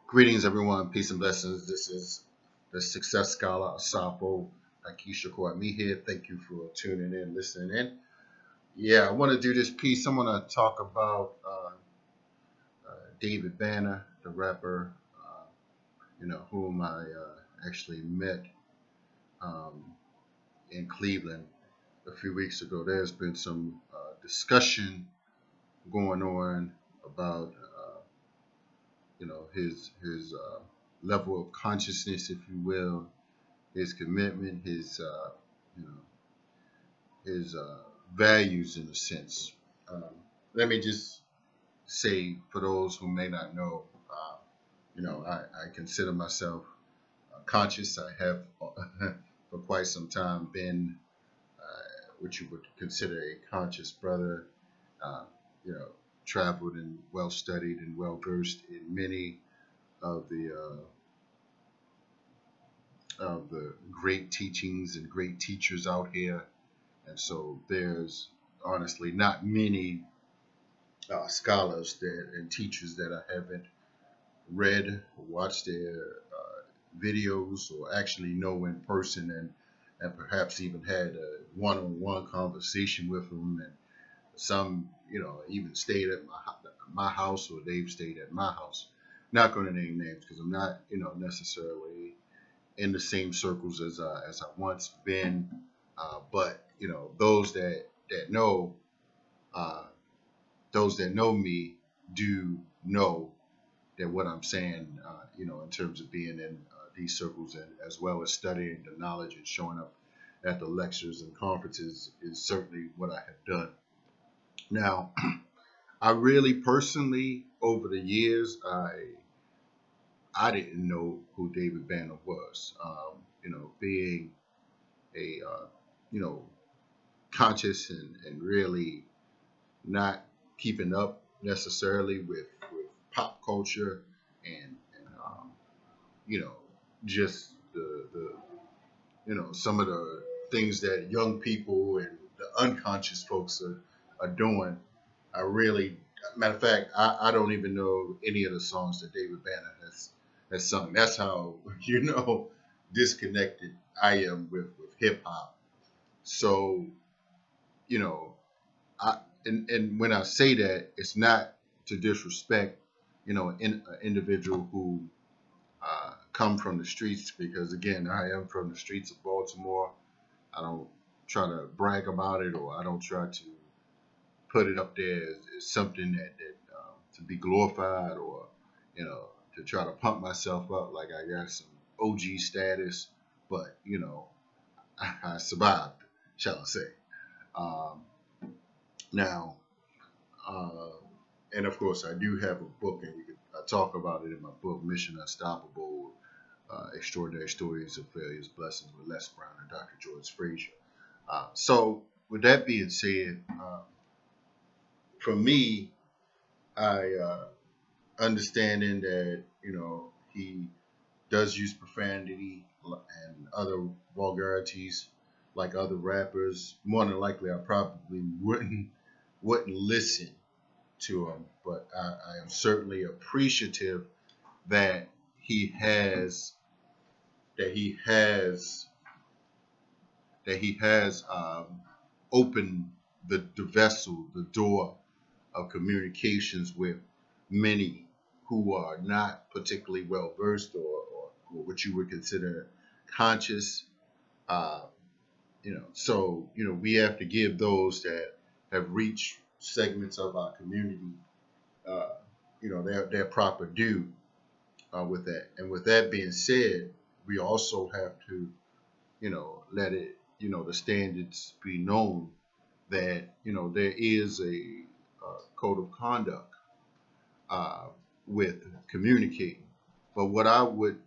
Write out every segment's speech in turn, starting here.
Greetings, everyone. Peace and blessings. This is the Success Scholar Asapo Akisha Kwame here. Thank you for tuning in, listening in. Yeah, I want to do this piece. I want to talk about David Banner, the rapper, whom I actually met um, in Cleveland a few weeks ago. There's been some discussion going on about, his level of consciousness, if you will, his commitment, you know, his values in a sense. Um, Let me just say, for those who may not know, I consider myself conscious. I have for quite some time been what you would consider a conscious brother. Uh, you know, traveled and well studied and well versed in many of the great teachings and great teachers out here. And so there's honestly not many scholars and teachers that I haven't read, watched their videos, or actually know in person, and perhaps even had a one-on-one conversation with them. And some, even stayed at my house, or they've stayed at my house. Not going to name names because I'm not, necessarily in the same circles as I once been. But those that know, uh, those that know me do know that what I'm saying, in terms of being in these circles, and as well as studying the knowledge and showing up at the lectures and conferences, is certainly what I have done. Now, I really personally, over the years, I didn't know who David Banner was. Being a you know conscious and really not keeping up necessarily with pop culture and you know just the some of the things that young people and the unconscious folks are doing. I really, matter of fact, I don't even know any of the songs that David Banner has sung. That's how disconnected I am with hip hop. So you know I and when I say that, it's not to disrespect, an individual who come from the streets, because again, I am from the streets of Baltimore. I don't try to brag about it, or I don't try to put it up there as something that to be glorified, or to try to pump myself up like I got some OG status. But I survived, shall I say? Um, Now, uh, and of course, I do have a book, and I talk about it in my book, Mission Unstoppable: Extraordinary Stories of Failures, Blessings, with Les Brown and Dr. George Frazier. So, with that being said, for me, I understanding that he does use profanity and other vulgarities like other rappers. More than likely, I probably wouldn't listen to him, but I am certainly appreciative that he has that he has that he has opened the vessel, the door of communications with many who are not particularly well versed, or what you would consider conscious. Uh, so we have to give those that have reached segments of our community, uh, their proper due with that. And with that being said, we also have to let it the standards be known that there is a code of conduct uh, with communicating. But what I would,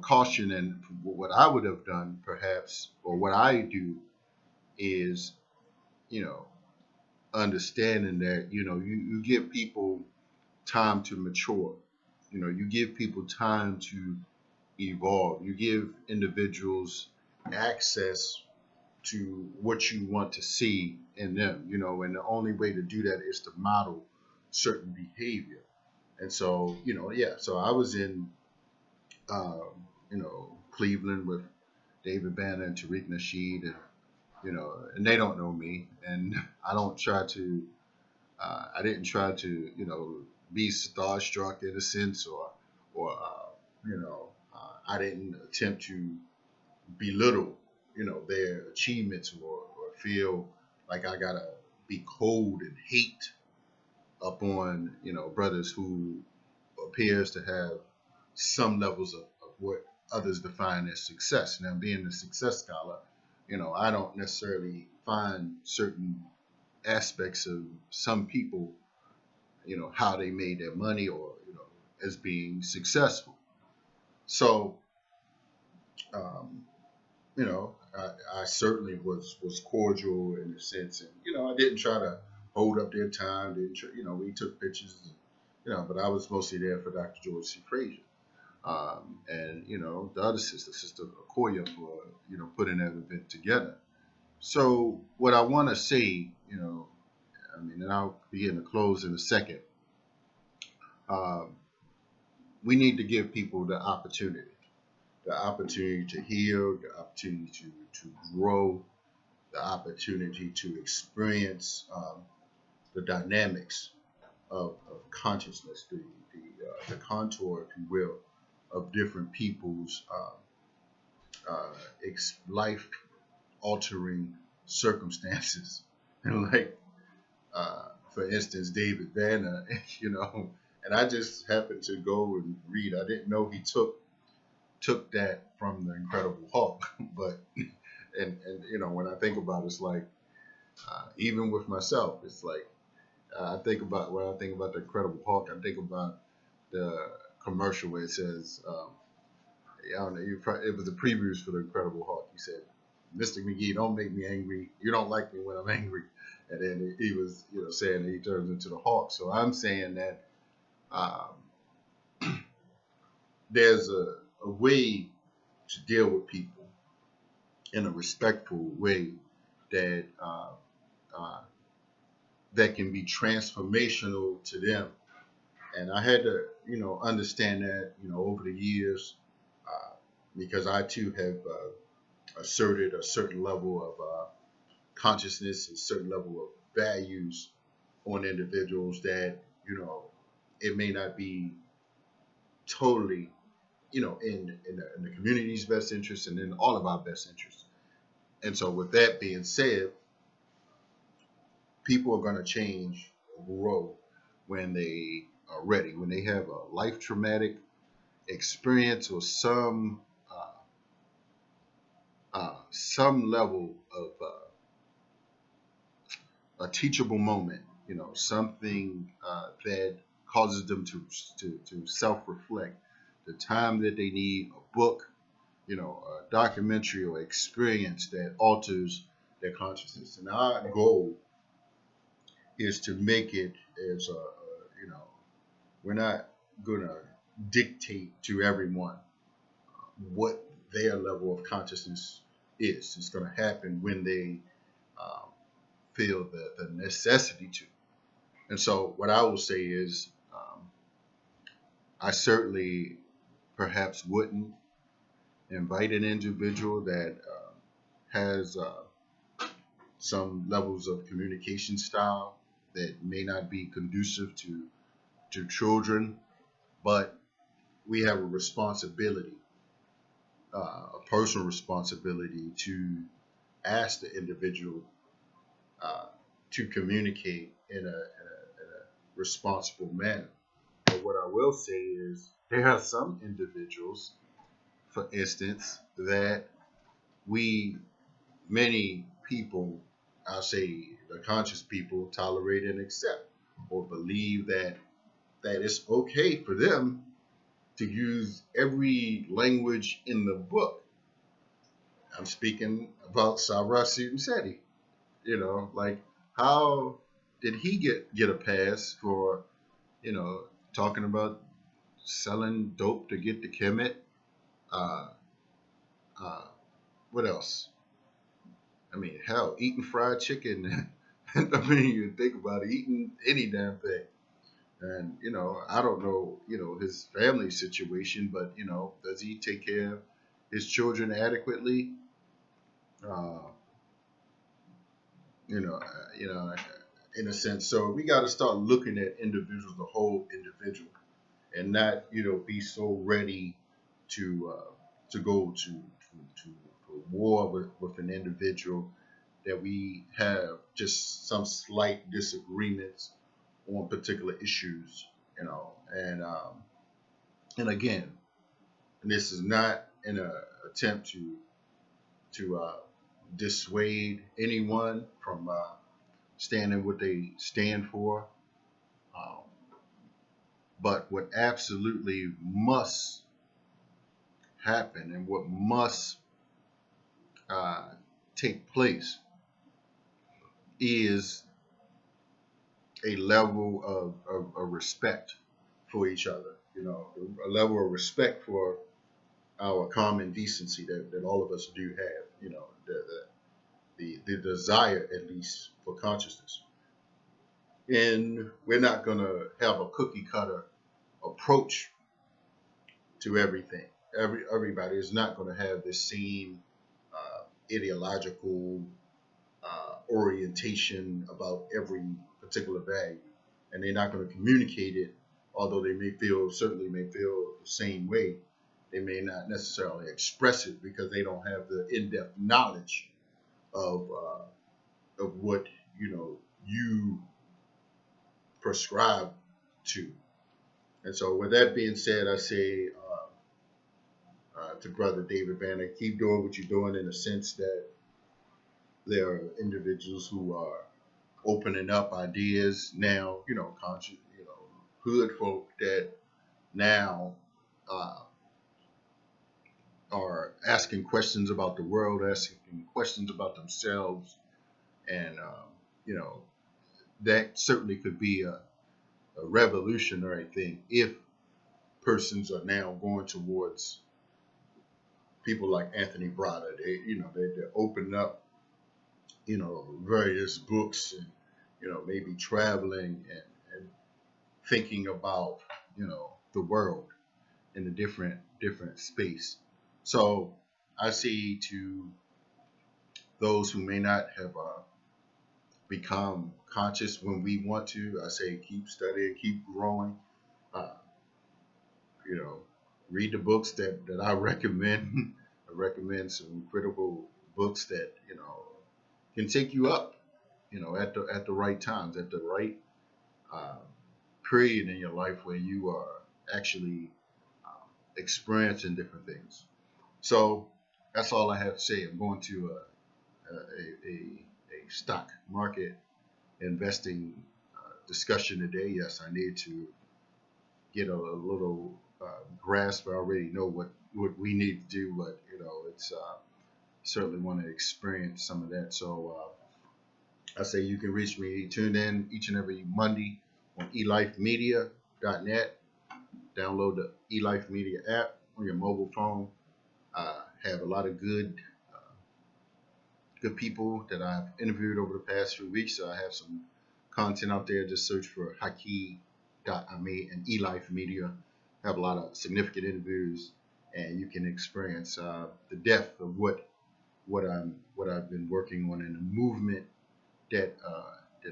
caution, and what I would have done perhaps, or what I do, is, you know, understanding that, you give people time to mature. You give people time to evolve. You give individuals access to what you want to see in them, and the only way to do that is to model certain behavior. And so, yeah. So I was in, Cleveland with David Banner and Tariq Nasheed, and and they don't know me, and I don't try to. I didn't try to, be starstruck in a sense, or I didn't attempt to belittle, their achievements, or feel like I gotta be cold and hate upon, brothers who appears to have some levels of what others define as success. Now, being a success scholar, I don't necessarily find certain aspects of some people, how they made their money, or, as being successful. So, um, I certainly was cordial in a sense, and I didn't try to hold up their time. Didn't try, we took pictures, but I was mostly there for Dr. George C. Frazier, and the other sister Okoye, for putting that event together. So what I want to say, and I'll begin to close in a second. Um, we need to give people the opportunity to heal, the opportunity to grow, the opportunity to experience the dynamics of consciousness, the contour, if you will, of different people's life altering circumstances. And like, for instance, David Banner, and I just happened to go and read. I didn't know he took that from the Incredible Hulk, but and when I think about it, it's like, even with myself, it's like, I think about when I think about the Incredible Hulk, I think about the commercial where it says, I don't know, it was the previews for the Incredible Hulk. He said, "Mr. McGee, don't make me angry. You don't like me when I'm angry." And then he was, saying that he turns into the Hulk. So I'm saying that, um, there's a way to deal with people in a respectful way that uh, that can be transformational to them. And I had to, understand that, over the years, uh, because I too have asserted a certain level of consciousness, a certain level of values on individuals that, it may not be totally, in the community's best interest and in all of our best interests. And so, with that being said, people are going to change, grow when they are ready, when they have a life traumatic experience, or some level of a teachable moment, something that causes them to self reflect, the time that they need a book, a documentary or experience that alters their consciousness. And our goal is to make it as we're not gonna dictate to everyone what their level of consciousness is. It's gonna happen when they um, feel the necessity to. And so, what I will say is, I certainly perhaps wouldn't invite an individual that has some levels of communication style that may not be conducive to children, but we have a responsibility, a personal responsibility, to ask the individual uh, to communicate in a responsible manner. But what I will say is, there are some individuals, for instance, that we, many people, I'll say the conscious people, tolerate and accept, or believe that it's okay for them to use every language in the book. I'm speaking about Sabra Seti. Like, how did he get a pass for, you know, talking about selling dope to get the Kemet? Uh, uh, what else? I mean, hell, eating fried chicken. I mean, you think about it, eating any damn thing. And I don't know, his family situation, but does he take care of his children adequately? Uh, you know, you know, in a sense. So we got to start looking at individuals, the whole individual, and not be so ready to go to war with an individual that we have just some slight disagreements on particular issues, and again, this is not an attempt to dissuade anyone from standing what they stand for. Um, but what absolutely must happen and what must uh, take place is a level of respect for each other. A level of respect for our common decency that all of us do have. The desire, at least, for consciousness. And we're not going to have a cookie cutter approach to everything. Everybody is not going to have the same ideological orientation about every particular value, and they're not going to communicate it. Although they certainly may feel the same way, they may not necessarily express it because they don't have the in-depth knowledge of what you prescribe to. And so, with that being said, I say to Brother David Banner, keep doing what you're doing, in the sense that there are individuals who are opening up ideas now, conscious, hood folk that now uh, are asking questions about the world, asking questions about themselves, and you know that certainly could be a revolutionary thing if persons are now going towards people like Anthony Brada. They're opening up, various books, and maybe traveling and thinking about the world in a different space. So I say to those who may not have become conscious when we want to, I say keep studying, keep growing. Uh, you know, Read the books that I recommend. I recommend some critical books that can take you up, at the right times, at the right uh, period in your life where you are actually experiencing different things. So that's all I have to say. I'm going to a stock market investing discussion today. Yes, I need to get a little grasp. I already know what we need to do, but it's certainly want to experience some of that. So I say you can reach me. Tune in each and every Monday on elifemedia.net. Download the eLife Media app on your mobile phone. Have a lot of good people that I've interviewed over the past few weeks. So I have some content out there. Just search for Haki.Ame and eLife Media. I have a lot of significant interviews, and you can experience the depth of what I've been working on, and the movement that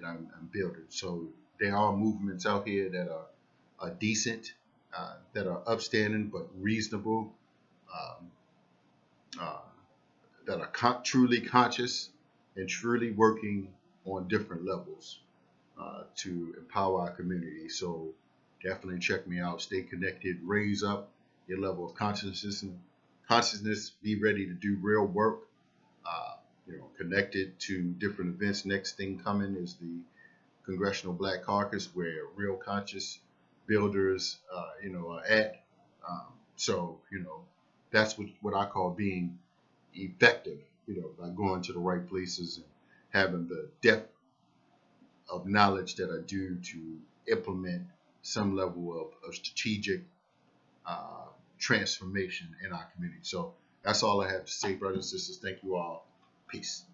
I'm building. So there are movements out here that are decent, that are upstanding but reasonable, um, uh, that are truly conscious and truly working on different levels to empower our community. So definitely check me out. Stay connected. Raise up your level of consciousness. Be ready to do real work. Connected to different events. Next thing coming is the Congressional Black Caucus, where real conscious builders, are at. So that's what I call being effective. By going to the right places and having the depth of knowledge that I do to implement some level of strategic uh, transformation in our community. So that's all I have to say, brothers and sisters. Thank you all. Peace.